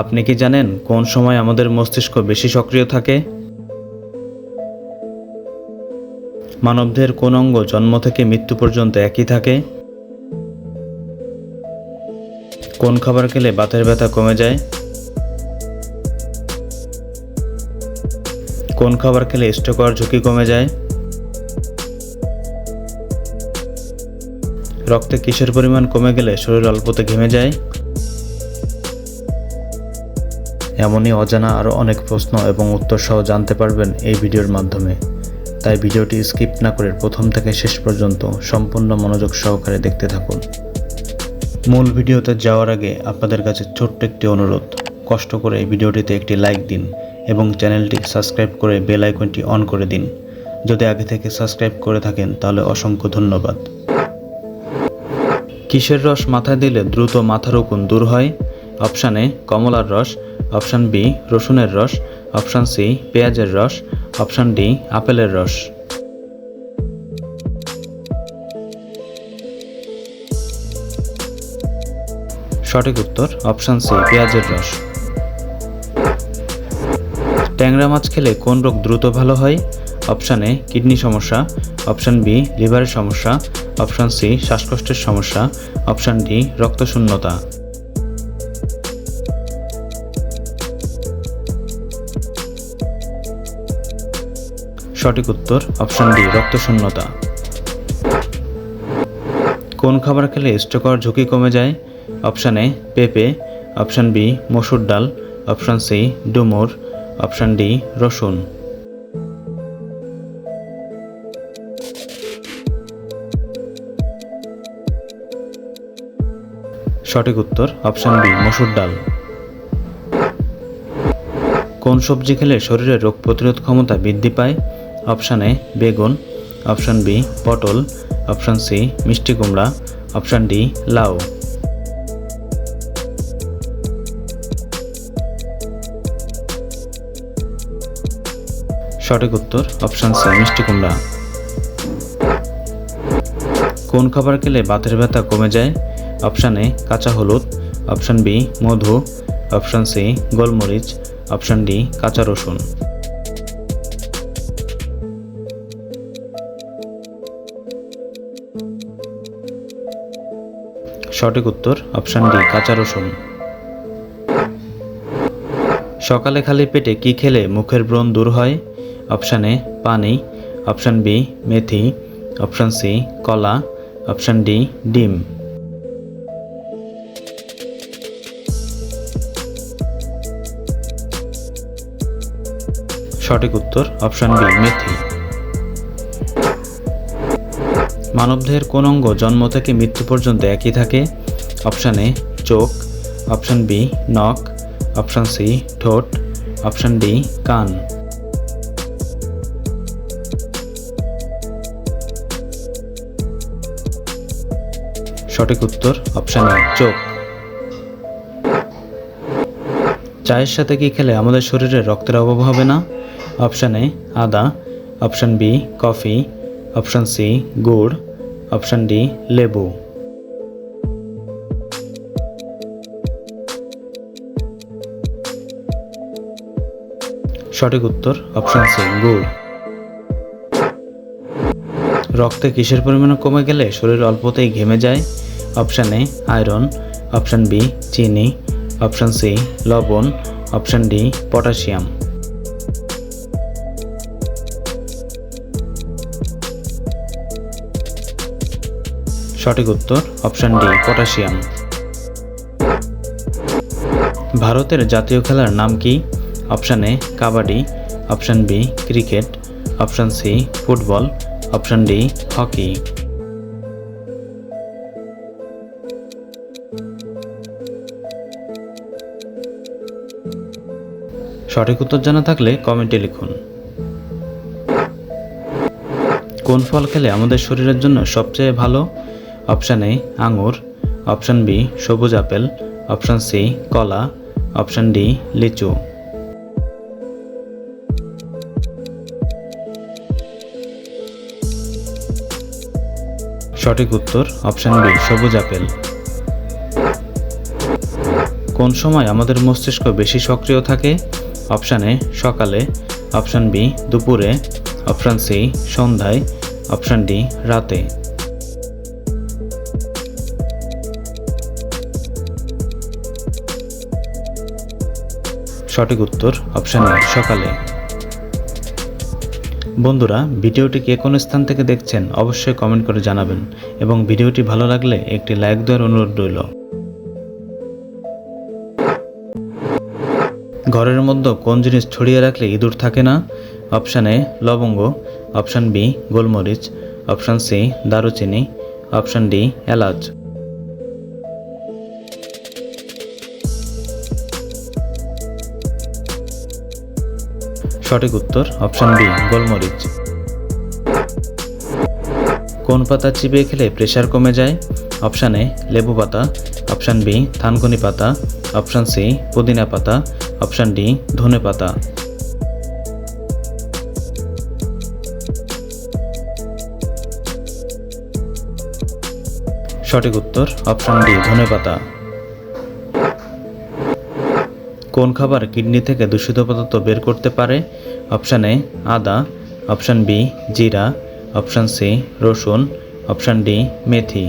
আপনি কি জানেন কোন সময় আমাদের মস্তিষ্ক বেশি সক্রিয় থাকে? মানবদেহের কোন অঙ্গ জন্ম থেকে মৃত্যু পর্যন্ত একই থাকে? কোন খাবার খেলে বাতের ব্যথা কমে যায়? কোন খাবার খেলে স্ট্রোক হওয়ার ঝুঁকি কমে যায়? রক্তে কিসের পরিমাণ কমে গেলে শরীর অল্পতে ঘেমে যায়? এমনই অজানা আরও অনেক প্রশ্ন এবং উত্তর সহ জানতে পারবেন এই ভিডিওর মাধ্যমে। তাই ভিডিওটি স্কিপ না করে প্রথম থেকে শেষ পর্যন্ত সম্পূর্ণ মনোযোগ সহকারে দেখতে থাকুন। মূল ভিডিওতে যাওয়ার আগে আপনাদের কাছে ছোট্ট একটি অনুরোধ, কষ্ট করে এই ভিডিওটিতে একটি লাইক দিন এবং চ্যানেলটি সাবস্ক্রাইব করে বেল আইকনটি অন করে দিন। যদি আগে থেকে সাবস্ক্রাইব করে থাকেন তাহলে অসংখ্য ধন্যবাদ। কিসের রস মাথায় দিলে দ্রুত মাথার উকুন দূর হয়? অপশান এ কমলার রস, অপশান বি রসুনের রস, অপশান সি পেঁয়াজের রস, অপশান ডি আপেলের রস। সঠিক উত্তর অপশান সি পেঁয়াজের রস। ট্যাংরা মাছ খেলে কোন রোগ দ্রুত ভালো হয়? অপশান এ কিডনি সমস্যা, অপশান বি লিভারের সমস্যা, অপশান সি শ্বাসকষ্টের সমস্যা, অপশান ডি রক্তশূন্যতা। সঠিক উত্তর অপশান ডি রক্তশূন্যতা। কোন খাবার খেলে স্ট্রোক হওয়ার ঝুঁকি কমে যায়? অপশান এ পেঁপে, অপশান বি মসুর ডাল, অপশান সি ডুমুর, অপশান ডি রসুন। সঠিক উত্তর অপশান বি মসুর ডাল। কোন সবজি খেলে শরীরে রোগ প্রতিরোধ ক্ষমতা বৃদ্ধি পায়? অপশান এ বেগুন, অপশান বি পটল, অপশান সি মিষ্টি কুমড়া, অপশান ডি লাউ। সঠিক উত্তর অপশান সি মিষ্টি কুমড়া। কোন খাবার খেলে বাতের ব্যথা কমে যায়? অপশান এ কাঁচা হলুদ, অপশান বি মধু, অপশান সি গোলমরিচ, অপশান ডি কাঁচা রসুন। সঠিক উত্তর অপশান ডি কাঁচা রসুন। সকালে খালি পেটে কি খেলে মুখের ব্রণ দূর হয়? অপশান এ পানি, অপশান বি মেথি, অপশান সি কলা, অপশান ডি ডিম। সঠিক উত্তর অপশান বি মেথি। মানবদেহের কোন অঙ্গ জন্ম থেকে মৃত্যু পর্যন্ত একই থাকে? অপশান এ চোখ, অপশান বি নখ, অপশান সি ঠোঁট, অপশান ডি কান। সঠিক উত্তর অপশান এ চোখ। চায়ের সাথে কি খেলে আমাদের শরীরে রক্তের অভাব হবে না? অপশান এ আদা, option B coffee, option C গুড়, অপশান ডি লেবু। সঠিক উত্তর অপশান সি গুড়। রক্তে কিসের পরিমাণ কমে গেলে শরীর অল্পতেই ঘেমে যায়? Option A iron, option B চিনি, অপশান সি লবণ, অপশান ডি পটাশিয়াম। সঠিক উত্তর অপশান ডি পটাশিয়াম। ভারতের জাতীয় খেলার নাম কি? Option A kabaddi, option B cricket, option C football, option D hockey. সঠিক উত্তর জানা থাকলে কমেন্টে লিখুন। কোন ফল খেলে আমাদের শরীরের জন্য সবচেয়ে ভালো? অপশান এ আঙুর, অপশান বি সবুজ আপেল, অপশান সি কলা, অপশান ডি লিচু। সঠিক উত্তর অপশান বি সবুজ আপেল। কোন সময় আমাদের মস্তিষ্ক বেশি সক্রিয় থাকে? অপশান এ সকালে, অপশান বি দুপুরে, অপশান সি সন্ধ্যায়, অপশান ডি রাতে। সঠিক উত্তর অপশান এ সকালে। বন্ধুরা, ভিডিওটি কে কোন স্থান থেকে দেখছেন অবশ্যই কমেন্ট করে জানাবেন এবং ভিডিওটি ভালো লাগলে একটি লাইক দেওয়ার অনুরোধ রইল। ঘরের মধ্যে কোন জিনিস ছড়িয়ে রাখলে ইঁদুর থাকে না? অপশান এ লবঙ্গ, অপশান বি গোলমরিচ, অপশান সি দারুচিনি, অপশান ডি এলাচ। সঠিক উত্তর অপশান বি গোলমরিচ। কোন পাতা চিবিয়ে খেলে প্রেশার কমে যায়? অপশান এ লেবু পাতা, অপশান বি থানকুনি পাতা, অপশান সি পুদিনা পাতা, অপশান ডি ধনে পাতা। সঠিক উত্তর অপশান ডি ধনে পাতা। কোন খাবার কিডনি থেকে দূষিত পদার্থ বের করতে পারে? অপশান এ আদা, অপশান বি জিরা, অপশান সি রসুন, অপশান ডি মেথি।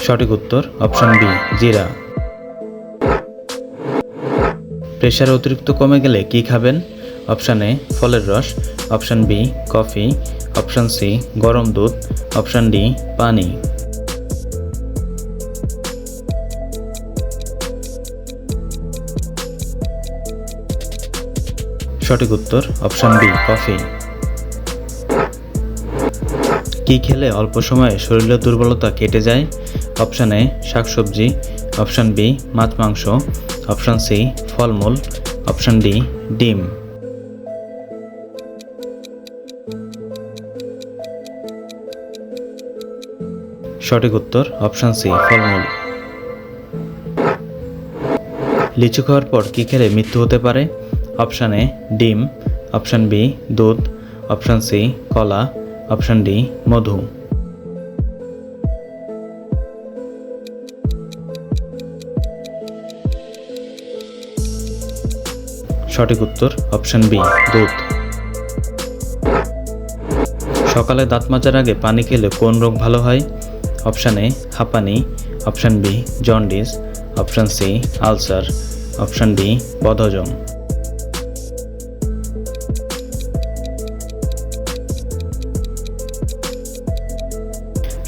সঠিক উত্তর অপশান বি জিরা। প্রেশার অতিরিক্ত কমে গেলে কি খাবেন? অপশান এ ফলের রস, option B coffee, option C গরম দুধ, অপশান ডি পানি। সঠিক উত্তর অপশান বি কফি। কি খেলে অল্প সময়ে শরীরের দুর্বলতা কেটে যায়? অপশান এ শাকসবজি, অপশান বি মাছ মাংস, অপশান সি ফলমূল, অপশান ডি ডিম। সঠিক উত্তর অপশান সি ফলমূল। লিচু খাওয়ার পর কি খেলে মৃত্যু হতে পারে? অপশান এ ডিম, অপশান বি দুধ, অপশান সি কলা, অপশান ডি মধু। সঠিক উত্তর অপশান বি দুধ। সকালে দাঁত মাজার আগে পানি খেলে কোন রোগ ভালো হয়? অপশান এ হাঁপানি, option B jaundice, option C ulcer, option D বদহজম।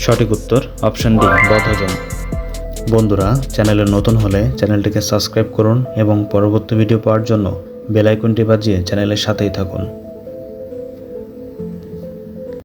সঠিক উত্তর অপশান ডি বদহজম। বন্ধুরা, চ্যানেলে নতুন হলে চ্যানেলটিকে সাবস্ক্রাইব করুন এবং পরবর্তী ভিডিও পাওয়ার জন্য বেল আইকনটি বাজিয়ে চ্যানেলের সাথেই থাকুন।